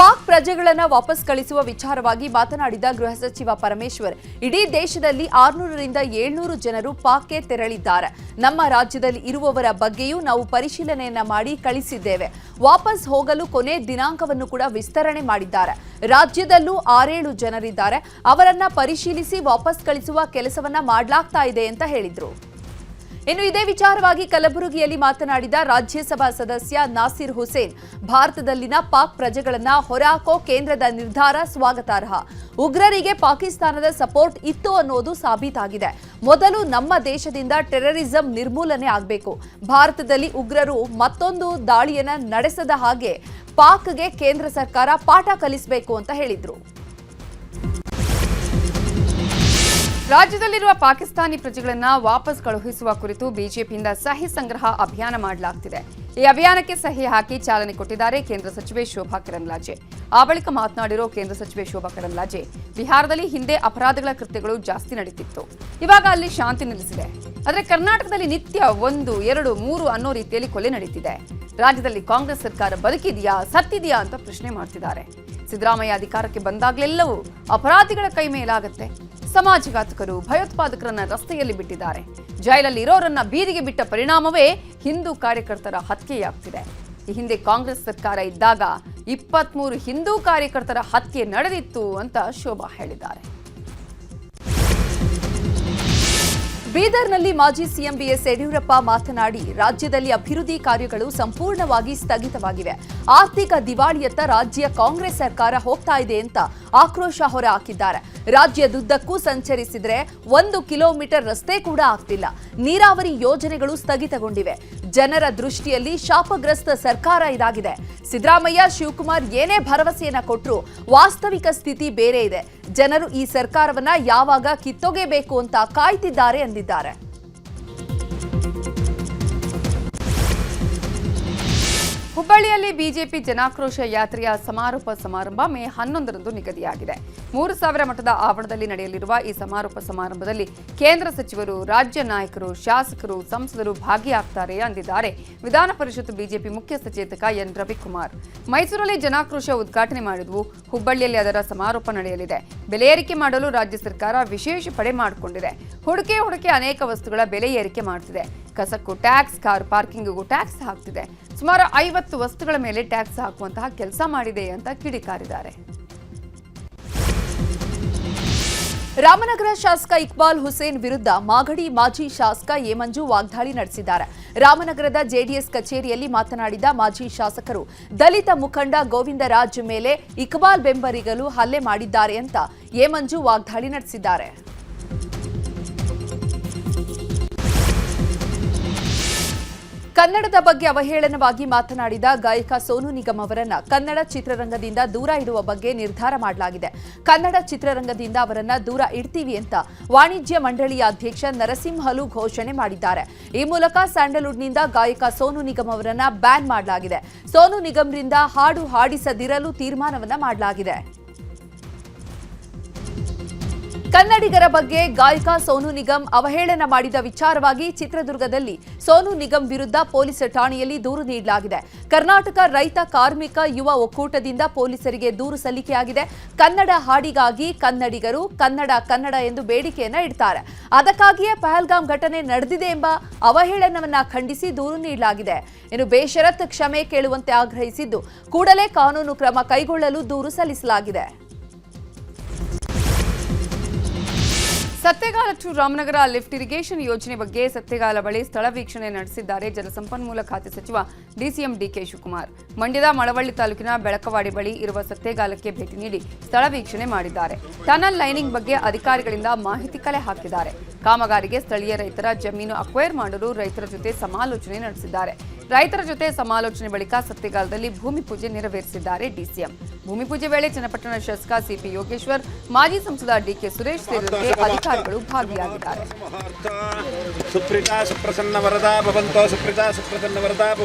ಪಾಕ್ ಪ್ರಜೆಗಳನ್ನು ವಾಪಸ್ ಕಳಿಸುವ ವಿಚಾರವಾಗಿ ಮಾತನಾಡಿದ ಗೃಹ ಸಚಿವ ಪರಮೇಶ್ವರ್, ಇಡೀ ದೇಶದಲ್ಲಿ 600ರಿಂದ 700 ಜನರು ಪಾಕ್ಗೆ ತೆರಳಿದ್ದಾರೆ. ನಮ್ಮ ರಾಜ್ಯದಲ್ಲಿ ಇರುವವರ ಬಗ್ಗೆಯೂ ನಾವು ಪರಿಶೀಲನೆಯನ್ನ ಮಾಡಿ ಕಳಿಸಿದ್ದೇವೆ. ವಾಪಸ್ ಹೋಗಲು ಕೊನೆ ದಿನಾಂಕವನ್ನು ಕೂಡ ವಿಸ್ತರಣೆ ಮಾಡಿದ್ದಾರೆ. ರಾಜ್ಯದಲ್ಲೂ 6-7 ಜನರಿದ್ದಾರೆ. ಅವರನ್ನ ಪರಿಶೀಲಿಸಿ ವಾಪಸ್ ಕಳಿಸುವ ಕೆಲಸವನ್ನ ಮಾಡಲಾಗ್ತಾ ಇದೆ ಅಂತ ಹೇಳಿದ್ರು. ಇನ್ನು ಇದೇ ವಿಚಾರವಾಗಿ ಕಲಬುರಗಿಯಲ್ಲಿ ಮಾತನಾಡಿದ ರಾಜ್ಯಸಭಾ ಸದಸ್ಯ ನಾಸಿರ್ ಹುಸೇನ್, ಭಾರತದಲ್ಲಿನ ಪಾಕ್ ಪ್ರಜೆಗಳನ್ನ ಹೊರಹಾಕೋ ಕೇಂದ್ರದ ನಿರ್ಧಾರ ಸ್ವಾಗತಾರ್ಹ. ಉಗ್ರರಿಗೆ ಪಾಕಿಸ್ತಾನದ ಸಪೋರ್ಟ್ ಇತ್ತು ಅನ್ನೋದು ಸಾಬೀತಾಗಿದೆ. ಮೊದಲು ನಮ್ಮ ದೇಶದಿಂದ ಟೆರರಿಸಂ ನಿರ್ಮೂಲನೆ ಆಗಬೇಕು. ಭಾರತದಲ್ಲಿ ಉಗ್ರರು ಮತ್ತೊಂದು ದಾಳಿಯನ್ನ ನಡೆಸದ ಹಾಗೆ ಪಾಕ್ಗೆ ಕೇಂದ್ರ ಸರ್ಕಾರ ಪಾಠ ಕಲಿಸಬೇಕು ಅಂತ ಹೇಳಿದ್ರು. ರಾಜ್ಯದಲ್ಲಿರುವ ಪಾಕಿಸ್ತಾನಿ ಪ್ರಜೆಗಳನ್ನು ವಾಪಸ್ ಕಳುಹಿಸುವ ಕುರಿತು ಬಿಜೆಪಿಯಿಂದ ಸಹಿ ಸಂಗ್ರಹ ಅಭಿಯಾನ ಮಾಡಲಾಗುತ್ತಿದೆ. ಈ ಅಭಿಯಾನಕ್ಕೆ ಸಹಿ ಹಾಕಿ ಚಾಲನೆ ಕೊಟ್ಟಿದ್ದಾರೆ ಕೇಂದ್ರ ಸಚಿವೆ ಶೋಭಾ ಕರಂದ್ಲಾಜೆ. ಆ ಬಳಿಕ ಮಾತನಾಡಿರೋ ಕೇಂದ್ರ ಸಚಿವೆ ಶೋಭಾ ಕರಂದ್ಲಾಜೆ, ಬಿಹಾರದಲ್ಲಿ ಹಿಂದೆ ಅಪರಾಧಗಳ ಕೃತ್ಯಗಳು ಜಾಸ್ತಿ ನಡೀತಿತ್ತು. ಇವಾಗ ಅಲ್ಲಿ ಶಾಂತಿ ನೆಲೆಸಿದೆ. ಆದರೆ ಕರ್ನಾಟಕದಲ್ಲಿ ನಿತ್ಯ 1, 2, 3 ಅನ್ನೋ ರೀತಿಯಲ್ಲಿ ಕೊಲೆ ನಡೀತಿದೆ. ರಾಜ್ಯದಲ್ಲಿ ಕಾಂಗ್ರೆಸ್ ಸರ್ಕಾರ ಬದುಕಿದೆಯಾ ಸತ್ತಿದೆಯಾ ಅಂತ ಪ್ರಶ್ನೆ ಮಾಡ್ತಿದ್ದಾರೆ. ಸಿದ್ದರಾಮಯ್ಯ ಅಧಿಕಾರಕ್ಕೆ ಬಂದಾಗಲೆಲ್ಲವೂ ಅಪರಾಧಿಗಳ ಕೈ ಮೇಲಾಗತ್ತೆ. ಸಮಾಜಘಾತಕರು, ಭಯೋತ್ಪಾದಕರನ್ನ ರಸ್ತೆಯಲ್ಲಿ ಬಿಟ್ಟಿದ್ದಾರೆ. ಜೈಲಲ್ಲಿ ಇರೋರನ್ನ ಬೀದಿಗೆ ಬಿಟ್ಟ ಪರಿಣಾಮವೇ ಹಿಂದೂ ಕಾರ್ಯಕರ್ತರ ಹತ್ಯೆಯಾಗ್ತಿದೆ. ಈ ಹಿಂದೆ ಕಾಂಗ್ರೆಸ್ ಸರ್ಕಾರ ಇದ್ದಾಗ 23 ಹಿಂದೂ ಕಾರ್ಯಕರ್ತರ ಹತ್ಯೆ ನಡೆದಿತ್ತು ಅಂತ ಶೋಭಾ ಹೇಳಿದ್ದಾರೆ. ಬೀದರ್ನಲ್ಲಿ ಮಾಜಿ ಸಿಎಂ ಬಿಎಸ್ ಯಡಿಯೂರಪ್ಪ ಮಾತನಾಡಿ, ರಾಜ್ಯದಲ್ಲಿ ಅಭಿವೃದ್ಧಿ ಕಾರ್ಯಗಳು ಸಂಪೂರ್ಣವಾಗಿ ಸ್ಥಗಿತವಾಗಿವೆ. ಆರ್ಥಿಕ ದಿವಾಳಿಯತ್ತ ರಾಜ್ಯ ಕಾಂಗ್ರೆಸ್ ಸರ್ಕಾರ ಹೋಗ್ತಾ ಇದೆ ಅಂತ ಆಕ್ರೋಶ ಹೊರಹಾಕಿದ್ದಾರೆ. ರಾಜ್ಯದುದ್ದಕ್ಕೂ ಸಂಚರಿಸಿದ್ರೆ 1 ಕಿಲೋಮೀಟರ್ ರಸ್ತೆ ಕೂಡ ಆಗ್ತಿಲ್ಲ. ನೀರಾವರಿ ಯೋಜನೆಗಳು ಸ್ಥಗಿತಗೊಂಡಿವೆ. ಜನರ ದೃಷ್ಟಿಯಲ್ಲಿ ಶಾಪಗ್ರಸ್ತ ಸರ್ಕಾರ ಇದಾಗಿದೆ. ಸಿದ್ದರಾಮಯ್ಯ, ಶಿವಕುಮಾರ್ ಏನೇ ಭರವಸೆಯನ್ನ ಕೊಟ್ಟರು ವಾಸ್ತವಿಕ ಸ್ಥಿತಿ ಬೇರೆ ಇದೆ. ಜನರು ಈ ಸರ್ಕಾರವನ್ನ ಯಾವಾಗ ಕಿತ್ತೊಗೆಬೇಕು ಅಂತ ಕಾಯ್ತಿದ್ದಾರೆ ಎಂದಿದ್ದಾರೆ. ಹುಬ್ಬಳ್ಳಿಯಲ್ಲಿ ಬಿಜೆಪಿ ಜನಾಕ್ರೋಶ ಯಾತ್ರೆಯ ಸಮಾರೋಪ ಸಮಾರಂಭ ಮೇ 11ರಂದು ನಿಗದಿಯಾಗಿದೆ. 3000 ಮಠದ ಆವರಣದಲ್ಲಿ ನಡೆಯಲಿರುವ ಈ ಸಮಾರೋಪ ಸಮಾರಂಭದಲ್ಲಿ ಕೇಂದ್ರ ಸಚಿವರು, ರಾಜ್ಯ ನಾಯಕರು, ಶಾಸಕರು, ಸಂಸದರು ಭಾಗಿಯಾಗ್ತಾರೆ ಎಂದಿದ್ದಾರೆ ವಿಧಾನ ಪರಿಷತ್ ಬಿಜೆಪಿ ಮುಖ್ಯ ಸಚೇತಕ ಎನ್ ರವಿಕುಮಾರ್. ಮೈಸೂರಲ್ಲಿ ಜನಾಕ್ರೋಶ ಉದ್ಘಾಟನೆ ಮಾಡಿದ್ವು. ಹುಬ್ಬಳ್ಳಿಯಲ್ಲಿ ಅದರ ಸಮಾರೋಪ ನಡೆಯಲಿದೆ. ಬೆಲೆ ಏರಿಕೆ ಮಾಡಲು ರಾಜ್ಯ ಸರ್ಕಾರ ವಿಶೇಷ ಪಡೆ ಮಾಡಿಕೊಂಡಿದೆ. ಹುಡುಕೆ ಅನೇಕ ವಸ್ತುಗಳ ಬೆಲೆ ಏರಿಕೆ ಮಾಡ್ತಿದೆ. ಕಸಕ್ಕೂ ಟ್ಯಾಕ್ಸ್, ಕಾರ್ ಪಾರ್ಕಿಂಗ್ಗೂ ಟ್ಯಾಕ್ಸ್ ಹಾಕ್ತಿದೆ. ಸುಮಾರು 50 ವಸ್ತುಗಳ ಮೇಲೆ ಟ್ಯಾಕ್ಸ್ ಹಾಕುವಂತಹ ಕೆಲಸ ಮಾಡಿದೆ ಅಂತ ಕಿಡಿಕಾರಿದ್ದಾರೆ. ರಾಮನಗರ ಶಾಸಕ ಇಕ್ಬಾಲ್ ಹುಸೇನ್ ವಿರುದ್ಧ ಮಾಗಡಿ ಮಾಜಿ ಶಾಸಕ ಎ ಮಂಜು ವಾಗ್ದಾಳಿ ನಡೆಸಿದ್ದಾರೆ. ರಾಮನಗರದ ಜೆಡಿಎಸ್ ಕಚೇರಿಯಲ್ಲಿ ಮಾತನಾಡಿದ ಮಾಜಿ ಶಾಸಕರು, ದಲಿತ ಮುಖಂಡ ಗೋವಿಂದರಾಜ್ ಮೇಲೆ ಇಕ್ಬಾಲ್ ಬೆಂಬಲಿಗರು ಹಲ್ಲೆ ಮಾಡಿದ್ದಾರೆ ಅಂತ ಎ ಮಂಜು ವಾಗ್ದಾಳಿ ನಡೆಸಿದ್ದಾರೆ. ಕನ್ನಡದ ಬಗ್ಗೆ ಅವಹೇಳನವಾಗಿ ಮಾತನಾಡಿದ ಗಾಯಕ ಸೋನು ನಿಗಮ್ ಅವರನ್ನ ಕನ್ನಡ ಚಿತ್ರರಂಗದಿಂದ ದೂರ ಇಡುವ ಬಗ್ಗೆ ನಿರ್ಧಾರ ಮಾಡಲಾಗಿದೆ. ಕನ್ನಡ ಚಿತ್ರರಂಗದಿಂದ ಅವರನ್ನ ದೂರ ಇಡ್ತೀವಿ ಅಂತ ವಾಣಿಜ್ಯ ಮಂಡಳಿಯ ಅಧ್ಯಕ್ಷ ನರಸಿಂಹಲು ಘೋಷಣೆ ಮಾಡಿದ್ದಾರೆ. ಈ ಮೂಲಕ ಸ್ಯಾಂಡಲ್ವುಡ್ನಿಂದ ಗಾಯಕ ಸೋನು ನಿಗಮ್ ಅವರನ್ನ ಬ್ಯಾನ್ ಮಾಡಲಾಗಿದೆ. ಸೋನು ನಿಗಮ್ರಿಂದ ಹಾಡು ಹಾಡಿಸದಿರಲು ತೀರ್ಮಾನವನ್ನ ಮಾಡಲಾಗಿದೆ. ಕನ್ನಡಿಗರ ಬಗ್ಗೆ ಗಾಯಕ ಸೋನು ನಿಗಮ್ ಅವಹೇಳನ ಮಾಡಿದ ವಿಚಾರವಾಗಿ ಚಿತ್ರದುರ್ಗದಲ್ಲಿ ಸೋನು ನಿಗಮ್ ವಿರುದ್ಧ ಪೊಲೀಸ್ ಠಾಣೆಯಲ್ಲಿ ದೂರು ನೀಡಲಾಗಿದೆ. ಕರ್ನಾಟಕ ರೈತ ಕಾರ್ಮಿಕ ಯುವ ಒಕ್ಕೂಟದಿಂದ ಪೊಲೀಸರಿಗೆ ದೂರು ಸಲ್ಲಿಕೆಯಾಗಿದೆ. ಕನ್ನಡ ಹಾಡಿಗಾಗಿ ಕನ್ನಡಿಗರು ಕನ್ನಡ ಎಂದು ಬೇಡಿಕೆಯನ್ನ ಇಡ್ತಾರೆ. ಅದಕ್ಕಾಗಿಯೇ ಪಹಲ್ಗಾಮ್ ಘಟನೆ ನಡೆದಿದೆ ಎಂಬ ಅವಹೇಳನವನ್ನ ಖಂಡಿಸಿ ದೂರು ನೀಡಲಾಗಿದೆ. ಇನ್ನು ಬೇಷರತ್ ಕ್ಷಮೆ ಕೇಳುವಂತೆ ಆಗ್ರಹಿಸಿದ್ದು ಕೂಡಲೇ ಕಾನೂನು ಕ್ರಮ ಕೈಗೊಳ್ಳಲು ದೂರು ಸಲ್ಲಿಸಲಾಗಿದೆ. ಸತ್ಯಗಾಲ ಟು ರಾಮನಗರ ಲಿಫ್ಟ್ ಇರಿಗೇಷನ್ ಯೋಜನೆ ಬಗ್ಗೆ ಸತ್ಯಗಾಲ ಬಳಿ ಸ್ಥಳ ವೀಕ್ಷಣೆ ನಡೆಸಿದ್ದಾರೆ ಜಲಸಂಪನ್ಮೂಲ ಖಾತೆ ಸಚಿವ ಡಿಸಿಎಂ ಡಿಕೆ ಶಿವಕುಮಾರ್. ಮಂಡ್ಯದ ಮಳವಳ್ಳಿ ತಾಲೂಕಿನ ಬೆಳಕವಾಡಿ ಬಳಿ ಇರುವ ಸತ್ಯಗಾಲಕ್ಕೆ ಭೇಟಿ ನೀಡಿ ಸ್ಥಳ ವೀಕ್ಷಣೆ ಮಾಡಿದ್ದಾರೆ. ಟನಲ್ ಲೈನಿಂಗ್ ಬಗ್ಗೆ ಅಧಿಕಾರಿಗಳಿಂದ ಮಾಹಿತಿ ಕಲೆ ಹಾಕಿದ್ದಾರೆ. ಕಾಮಗಾರಿಗೆ ಸ್ಥಳೀಯ ರೈತರ ಜಮೀನು ಅಕ್ವೈರ್ ಮಾಡಲು ರೈತರ ಜೊತೆ ಸಮಾಲೋಚನೆ ನಡೆಸಿದ್ದಾರೆ. ರೈತರ ಜೊತೆ ಸಮಾಲೋಚನೆ ಬಳಿಕ ಸತ್ಯಗಾಲದಲ್ಲಿ ಭೂಮಿ ಪೂಜೆ ನೆರವೇರಿಸಿದ್ದಾರೆ ಡಿಸಿಎಂ. ಭೂಮಿ ಪೂಜೆ ವೇಳೆ ಚನ್ನಪಟ್ಟಣ ಶಾಸಕ ಸಿಪಿ ಯೋಗೇಶ್ವರ್, ಮಾಜಿ ಸಂಸದ ಡಿಕೆ ಸುರೇಶ್ ಸೇರಿದಂತೆ ಅಧಿಕಾರಿಗಳು ಭಾಗಿಯಾಗಿದ್ದಾರೆ.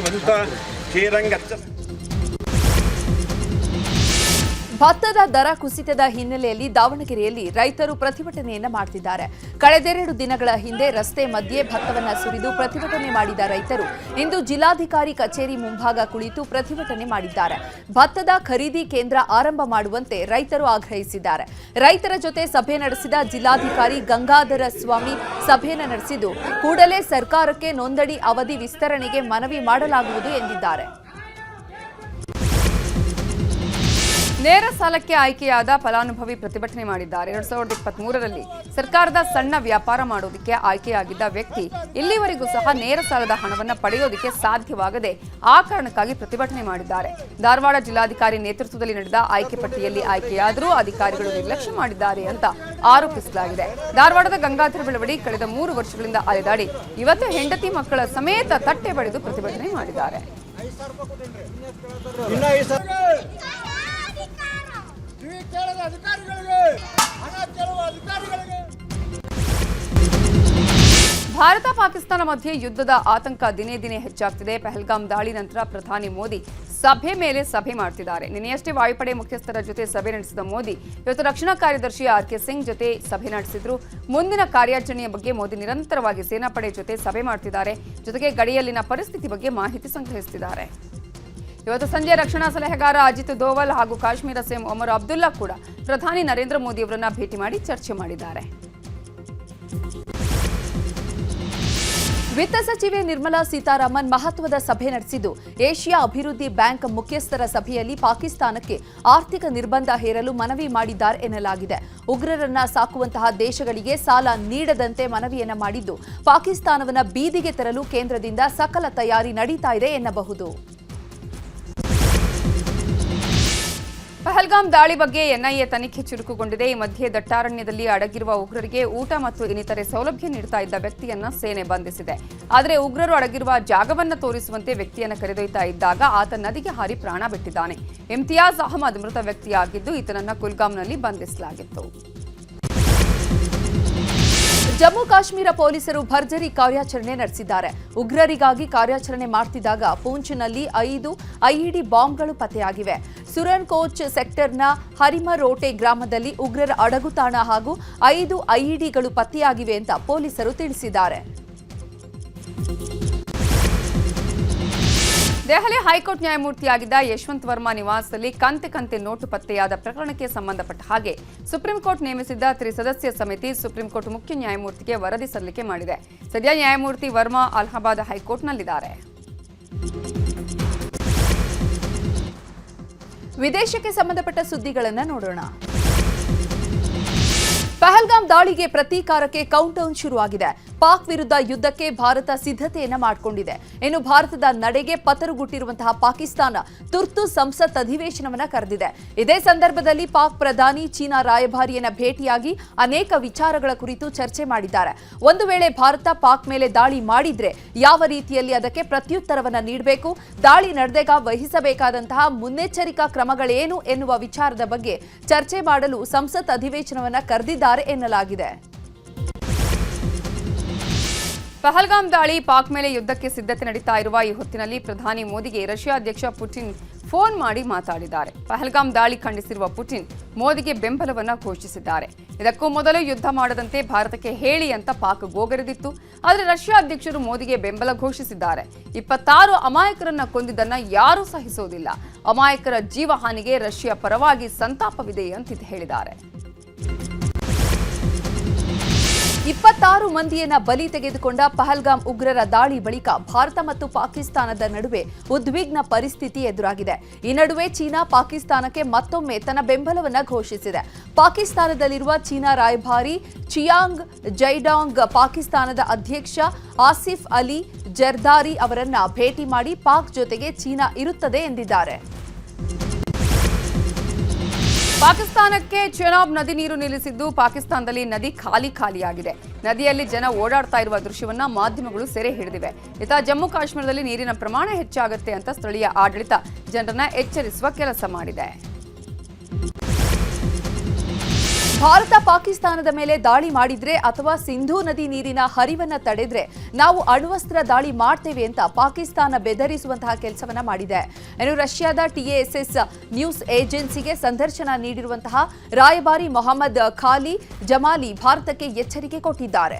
ಭತ್ತದ ದರ ಕುಸಿತದ ಹಿನ್ನೆಲೆಯಲ್ಲಿ ದಾವಣಗೆರೆಯಲ್ಲಿ ರೈತರು ಪ್ರತಿಭಟನೆಯನ್ನ ಮಾಡುತ್ತಿದ್ದಾರೆ. ಕಳೆದೆರಡು ದಿನಗಳ ಹಿಂದೆ ರಸ್ತೆ ಮಧ್ಯೆ ಭತ್ತವನ್ನ ಸುರಿದು ಪ್ರತಿಭಟನೆ ಮಾಡಿದ ರೈತರು ಇಂದು ಜಿಲ್ಲಾಧಿಕಾರಿ ಕಚೇರಿ ಮುಂಭಾಗ ಕುಳಿತು ಪ್ರತಿಭಟನೆ ಮಾಡಿದ್ದಾರೆ. ಭತ್ತದ ಖರೀದಿ ಕೇಂದ್ರ ಆರಂಭ ಮಾಡುವಂತೆ ರೈತರು ಆಗ್ರಹಿಸಿದ್ದಾರೆ. ರೈತರ ಜೊತೆ ಸಭೆ ನಡೆಸಿದ ಜಿಲ್ಲಾಧಿಕಾರಿ ಗಂಗಾಧರ ಸ್ವಾಮಿ ಸಭೆಯನ್ನು ನಡೆಸಿದ್ದು ಕೂಡಲೇ ಸರ್ಕಾರಕ್ಕೆ ನೋಂದಣಿ ಅವಧಿ ವಿಸ್ತರಣೆಗೆ ಮನವಿ ಮಾಡಲಾಗುವುದು ಎಂದಿದ್ದಾರೆ. ನೇರ ಸಾಲಕ್ಕೆ ಆಯ್ಕೆಯಾದ ಫಲಾನುಭವಿ ಪ್ರತಿಭಟನೆ ಮಾಡಿದ್ದಾರೆ. 2023ರಲ್ಲಿ ಸರ್ಕಾರದ ಸಣ್ಣ ವ್ಯಾಪಾರ ಮಾಡೋದಕ್ಕೆ ಆಯ್ಕೆಯಾಗಿದ್ದ ವ್ಯಕ್ತಿ ಇಲ್ಲಿವರೆಗೂ ಸಹ ನೇರ ಸಾಲದ ಹಣವನ್ನು ಪಡೆಯೋದಕ್ಕೆ ಸಾಧ್ಯವಾಗದೆ ಆ ಕಾರಣಕ್ಕಾಗಿ ಪ್ರತಿಭಟನೆ ಮಾಡಿದ್ದಾರೆ. ಧಾರವಾಡ ಜಿಲ್ಲಾಧಿಕಾರಿ ನೇತೃತ್ವದಲ್ಲಿ ನಡೆದ ಆಯ್ಕೆ ಪಟ್ಟಿಯಲ್ಲಿ ಆಯ್ಕೆಯಾದರೂ ಅಧಿಕಾರಿಗಳು ನಿರ್ಲಕ್ಷ್ಯ ಮಾಡಿದ್ದಾರೆ ಅಂತ ಆರೋಪಿಸಲಾಗಿದೆ. ಧಾರವಾಡದ ಗಂಗಾಧರ ಬೆಳವಡಿ ಕಳೆದ 3 ವರ್ಷಗಳಿಂದ ಅಲೆದಾಡಿ ಇವತ್ತು ಹೆಂಡತಿ ಮಕ್ಕಳ ಸಮೇತ ತಟ್ಟೆ ಬಡಿದು ಪ್ರತಿಭಟನೆ ಮಾಡಿದ್ದಾರೆ. ಭಾರತ ಪಾಕಿಸ್ತಾನ ಮಧ್ಯೆ ಯುದ್ಧದ ಆತಂಕ ದಿನೇ ದಿನೇ ಹೆಚ್ಚಾಗ್ತಿದೆ. ಪಹಲ್ಗಾಮ್ ದಾಳಿ ನಂತರ ಪ್ರಧಾನಿ ಮೋದಿ ಸಭೆ ಮೇಲೆ ಸಭೆ ಮಾಡ್ತಿದ್ದಾರೆ. ನಿನ್ನೆಯಷ್ಟೇ ವಾಯುಪಡೆ ಮುಖ್ಯಸ್ಥರ ಜೊತೆ ಸಭೆ ನಡೆಸಿದ ಮೋದಿ ಇವತ್ತು ರಕ್ಷಣಾ ಕಾರ್ಯದರ್ಶಿ ಆರ್.ಕೆ. ಸಿಂಗ್ ಜೊತೆ ಸಭೆ ನಡೆಸಿದ್ರು. ಮುಂದಿನ ಕಾರ್ಯಾಚರಣೆಯ ಬಗ್ಗೆ ಮೋದಿ ನಿರಂತರವಾಗಿ ಸೇನಾಪಡೆ ಜೊತೆ ಸಭೆ ಮಾಡ್ತಿದ್ದಾರೆ. ಜೊತೆಗೆ ಗಡಿಯಲ್ಲಿನ ಪರಿಸ್ಥಿತಿ ಬಗ್ಗೆ ಮಾಹಿತಿ ಸಂಗ್ರಹಿಸುತ್ತಿದ್ದಾರೆ. ಇವತ್ತು ಸಂಜೆ ರಕ್ಷಣಾ ಸಲಹೆಗಾರ ಅಜಿತ್ ದೋವಲ್ ಹಾಗೂ ಕಾಶ್ಮೀರ ಸಿಎಂ ಒಮರ್ ಅಬ್ದುಲ್ಲಾ ಕೂಡ ಪ್ರಧಾನಿ ನರೇಂದ್ರ ಮೋದಿ ಅವರನ್ನ ಭೇಟಿ ಮಾಡಿ ಚರ್ಚೆ ಮಾಡಿದ್ದಾರೆ. ವಿತ್ತ ಸಚಿವೆ ನಿರ್ಮಲಾ ಸೀತಾರಾಮನ್ ಮಹತ್ವದ ಸಭೆ ನಡೆಸಿದ್ದು ಏಷ್ಯಾ ಅಭಿವೃದ್ಧಿ ಬ್ಯಾಂಕ್ ಮುಖ್ಯಸ್ಥರ ಸಭೆಯಲ್ಲಿ ಪಾಕಿಸ್ತಾನಕ್ಕೆ ಆರ್ಥಿಕ ನಿರ್ಬಂಧ ಹೇರಲು ಮನವಿ ಮಾಡಿದ್ದಾರೆ ಎನ್ನಲಾಗಿದೆ. ಉಗ್ರರನ್ನ ಸಾಕುವಂತಹ ದೇಶಗಳಿಗೆ ಸಾಲ ನೀಡದಂತೆ ಮನವಿಯನ್ನ ಮಾಡಿದ್ದು ಪಾಕಿಸ್ತಾನವನ್ನ ಬೀದಿಗೆ ತರಲು ಕೇಂದ್ರದಿಂದ ಸಕಲ ತಯಾರಿ ನಡೀತಾ ಇದೆ ಎನ್ನಬಹುದು. ಪಹಲ್ಗಾಮ್ ದಾಳಿ ಬಗ್ಗೆ ಎನ್ಐಎ ತನಿಖೆ ಚುರುಕುಗೊಂಡಿದೆ. ಈ ಮಧ್ಯೆ ದಟ್ಟಾರಣ್ಯದಲ್ಲಿ ಅಡಗಿರುವ ಉಗ್ರರಿಗೆ ಊಟ ಮತ್ತು ಇನ್ನಿತರೆ ಸೌಲಭ್ಯ ನೀಡುತ್ತಾ ಇದ್ದ ವ್ಯಕ್ತಿಯನ್ನ ಸೇನೆ ಬಂಧಿಸಿದೆ. ಆದರೆ ಉಗ್ರರು ಅಡಗಿರುವ ಜಾಗವನ್ನು ತೋರಿಸುವಂತೆ ವ್ಯಕ್ತಿಯನ್ನು ಕರೆದೊಯ್ತಾ ಇದ್ದಾಗ ಆತ ನದಿಗೆ ಹಾರಿ ಪ್ರಾಣ ಬಿಟ್ಟಿದ್ದಾನೆ. ಇಮ್ತಿಯಾಜ್ ಅಹಮದ್ ಮೃತ ವ್ಯಕ್ತಿಯಾಗಿದ್ದು ಈತನನ್ನ ಕುಲ್ಗಾಮ್ನಲ್ಲಿ ಬಂಧಿಸಲಾಗಿತ್ತು. ಜಮ್ಮು ಕಾಶ್ಮೀರ ಪೊಲೀಸರು ಭರ್ಜರಿ ಕಾರ್ಯಾಚರಣೆ ನಡೆಸಿದ್ದಾರೆ. ಉಗ್ರರಿಗಾಗಿ ಕಾರ್ಯಾಚರಣೆ ಮಾಡುತ್ತಿದ್ದಾಗ ಪೂಂಚ್ನಲ್ಲಿ 5 ಐಇಡಿ ಬಾಂಬ್ಗಳು ಪತ್ತೆಯಾಗಿವೆ. ಸುರನ್ಕೋಚ್ ಸೆಕ್ಟರ್ನ ಹರಿಮರೋಟೆ ಗ್ರಾಮದಲ್ಲಿ ಉಗ್ರರ ಅಡಗುತಾಣ ಹಾಗೂ 5 ಐಇಡಿಗಳು ಪತ್ತೆಯಾಗಿವೆ ಅಂತ ಪೊಲೀಸರು ತಿಳಿಸಿದ್ದಾರೆ. ದೆಹಲಿ ಹೈಕೋರ್ಟ್ ನ್ಯಾಯಮೂರ್ತಿಯಾಗಿದ್ದ ಯಶವಂತ್ ವರ್ಮಾ ನಿವಾಸದಲ್ಲಿ ಕಂತೆ ನೋಟು ಪತ್ತೆಯಾದ ಪ್ರಕರಣಕ್ಕೆ ಸಂಬಂಧಪಟ್ಟ ಹಾಗೆ ಸುಪ್ರೀಂ ಕೋರ್ಟ್ ನೇಮಿಸಿದ್ದ ತ್ರಿಸದಸ್ಯ ಸಮಿತಿ ಸುಪ್ರೀಂ ಕೋರ್ಟ್ ಮುಖ್ಯ ನ್ಯಾಯಮೂರ್ತಿಗೆ ವರದಿ ಸಲ್ಲಿಕೆ ಮಾಡಿದೆ. ಸದ್ಯ ನ್ಯಾಯಮೂರ್ತಿ ವರ್ಮಾ ಅಲಹಾಬಾದ್ ಹೈಕೋರ್ಟ್ನಲ್ಲಿದ್ದಾರೆ. ವಿದೇಶಕ್ಕೆ ಸಂಬಂಧಪಟ್ಟ ಸುದ್ದಿಗಳನ್ನು ನೋಡೋಣ. ಪಹಲ್ಗಾಮ್ ದಾಳಿಗೆ ಪ್ರತೀಕಾರಕ್ಕೆ ಕೌಂಟ್ಡೌನ್ ಶುರುವಾಗಿದೆ. ಪಾಕ್ ವಿರುದ್ಧ ಯುದ್ಧಕ್ಕೆ ಭಾರತ ಸಿದ್ಧತೆಯನ್ನ ಮಾಡಿಕೊಂಡಿದೆ. ಇನ್ನು ಭಾರತದ ನಡೆಗೆ ಪತರುಗುಟ್ಟಿರುವಂತಹ ಪಾಕಿಸ್ತಾನ ತುರ್ತು ಸಂಸತ್ ಅಧಿವೇಶನವನ್ನ ಕರೆದಿದೆ. ಇದೇ ಸಂದರ್ಭದಲ್ಲಿ ಪಾಕ್ ಪ್ರಧಾನಿ ಚೀನಾ ರಾಯಭಾರಿಯನ್ನ ಭೇಟಿಯಾಗಿ ಅನೇಕ ವಿಚಾರಗಳ ಕುರಿತು ಚರ್ಚೆ ಮಾಡಿದ್ದಾರೆ. ಒಂದು ವೇಳೆ ಭಾರತ ಪಾಕ್ ಮೇಲೆ ದಾಳಿ ಮಾಡಿದ್ರೆ ಯಾವ ರೀತಿಯಲ್ಲಿ ಅದಕ್ಕೆ ಪ್ರತ್ಯುತ್ತರವನ್ನ ನೀಡಬೇಕು, ದಾಳಿ ನಡೆದಾಗ ವಹಿಸಬೇಕಾದಂತಹ ಮುನ್ನೆಚ್ಚರಿಕಾ ಕ್ರಮಗಳೇನು ಎನ್ನುವ ವಿಚಾರದ ಬಗ್ಗೆ ಚರ್ಚೆ ಮಾಡಲು ಸಂಸತ್ ಅಧಿವೇಶನವನ್ನ ಕರೆದಿದ್ದಾರೆ ಎನ್ನಲಾಗಿದೆ. ಪಹಲ್ಗಾಮ್ ದಾಳಿ ಪಾಕ್ ಮೇಲೆ ಯುದ್ಧಕ್ಕೆ ಸಿದ್ಧತೆ ನಡೀತಾ ಇರುವ ಈ ಹೊತ್ತಿನಲ್ಲಿ ಪ್ರಧಾನಿ ಮೋದಿಗೆ ರಷ್ಯಾ ಅಧ್ಯಕ್ಷ ಪುಟಿನ್ ಫೋನ್ ಮಾಡಿ ಮಾತಾಡಿದ್ದಾರೆ. ಪಹಲ್ಗಾಮ್ ದಾಳಿ ಖಂಡಿಸಿರುವ ಪುಟಿನ್ ಮೋದಿಗೆ ಬೆಂಬಲವನ್ನ ಘೋಷಿಸಿದ್ದಾರೆ. ಇದಕ್ಕೂ ಮೊದಲು ಯುದ್ಧ ಮಾಡದಂತೆ ಭಾರತಕ್ಕೆ ಹೇಳಿ ಅಂತ ಪಾಕ್ ಗೋಗರೆದಿತ್ತು. ಆದರೆ ರಷ್ಯಾ ಅಧ್ಯಕ್ಷರು ಮೋದಿಗೆ ಬೆಂಬಲ ಘೋಷಿಸಿದ್ದಾರೆ. 26 ಅಮಾಯಕರನ್ನ ಕೊಂದಿದ್ದನ್ನ ಯಾರೂ ಸಹಿಸೋದಿಲ್ಲ. ಅಮಾಯಕರ ಜೀವಹಾನಿಗೆ ರಷ್ಯಾ ಪರವಾಗಿ ಸಂತಾಪವಿದೆ ಅಂತ ಹೇಳಿದ್ದಾರೆ. 26 ಮಂದಿಯನ್ನ ಬಲಿ ತೆಗೆದುಕೊಂಡ ಪಹಲ್ಗಾಮ್ ಉಗ್ರರ ದಾಳಿ ಬಳಿಕ ಭಾರತ ಮತ್ತು ಪಾಕಿಸ್ತಾನದ ನಡುವೆ ಉದ್ವಿಗ್ನ ಪರಿಸ್ಥಿತಿ ಎದುರಾಗಿದೆ. ಈ ನಡುವೆ ಚೀನಾ ಪಾಕಿಸ್ತಾನಕ್ಕೆ ಮತ್ತೊಮ್ಮೆ ತನ್ನ ಬೆಂಬಲವನ್ನ ಘೋಷಿಸಿದೆ. ಪಾಕಿಸ್ತಾನದಲ್ಲಿರುವ ಚೀನಾ ರಾಯಭಾರಿ ಚಿಯಾಂಗ್ ಜೈಡಾಂಗ್ ಪಾಕಿಸ್ತಾನದ ಅಧ್ಯಕ್ಷ ಆಸಿಫ್ ಅಲಿ ಜರ್ದಾರಿ ಅವರನ್ನ ಭೇಟಿ ಮಾಡಿ ಪಾಕ್ ಜೊತೆಗೆ ಚೀನಾ ಇರುತ್ತದೆ ಎಂದಿದ್ದಾರೆ. ಪಾಕಿಸ್ತಾನಕ್ಕೆ ಚೆನಾಬ್ ನದಿ ನೀರು ನಿಲ್ಲಿಸಿದ್ದು ಪಾಕಿಸ್ತಾನದಲ್ಲಿ ನದಿ ಖಾಲಿಯಾಗಿದೆ. ನದಿಯಲ್ಲಿ ಜನ ಓಡಾಡ್ತಾ ಇರುವ ದೃಶ್ಯವನ್ನ ಮಾಧ್ಯಮಗಳು ಸೆರೆ ಹಿಡಿದಿವೆ. ಇತ್ತ ಜಮ್ಮು ಕಾಶ್ಮೀರದಲ್ಲಿ ನೀರಿನ ಪ್ರಮಾಣ ಹೆಚ್ಚಾಗುತ್ತೆ ಅಂತ ಸ್ಥಳೀಯ ಆಡಳಿತ ಜನರನ್ನ ಎಚ್ಚರಿಸುವ ಕೆಲಸ ಮಾಡಿದೆ. ಭಾರತ ಪಾಕಿಸ್ತಾನದ ಮೇಲೆ ದಾಳಿ ಮಾಡಿದ್ರೆ ಅಥವಾ ಸಿಂಧೂ ನದಿ ನೀರಿನ ಹರಿವನ್ನ ತಡೆದ್ರೆ ನಾವು ಅಣ್ವಸ್ತ್ರ ದಾಳಿ ಮಾಡ್ತೇವೆ ಅಂತ ಪಾಕಿಸ್ತಾನ ಬೆದರಿಸುವಂತಹ ಕೆಲಸವನ್ನ ಮಾಡಿದೆ. ಇನ್ನು ರಷ್ಯಾದ TASS ನ್ಯೂಸ್ ಏಜೆನ್ಸಿಗೆ ಸಂದರ್ಶನ ನೀಡಿರುವಂತಹ ರಾಯಭಾರಿ ಮೊಹಮ್ಮದ್ ಖಾಲಿ ಜಮಾಲಿ ಭಾರತಕ್ಕೆ ಎಚ್ಚರಿಕೆ ಕೊಟ್ಟಿದ್ದಾರೆ.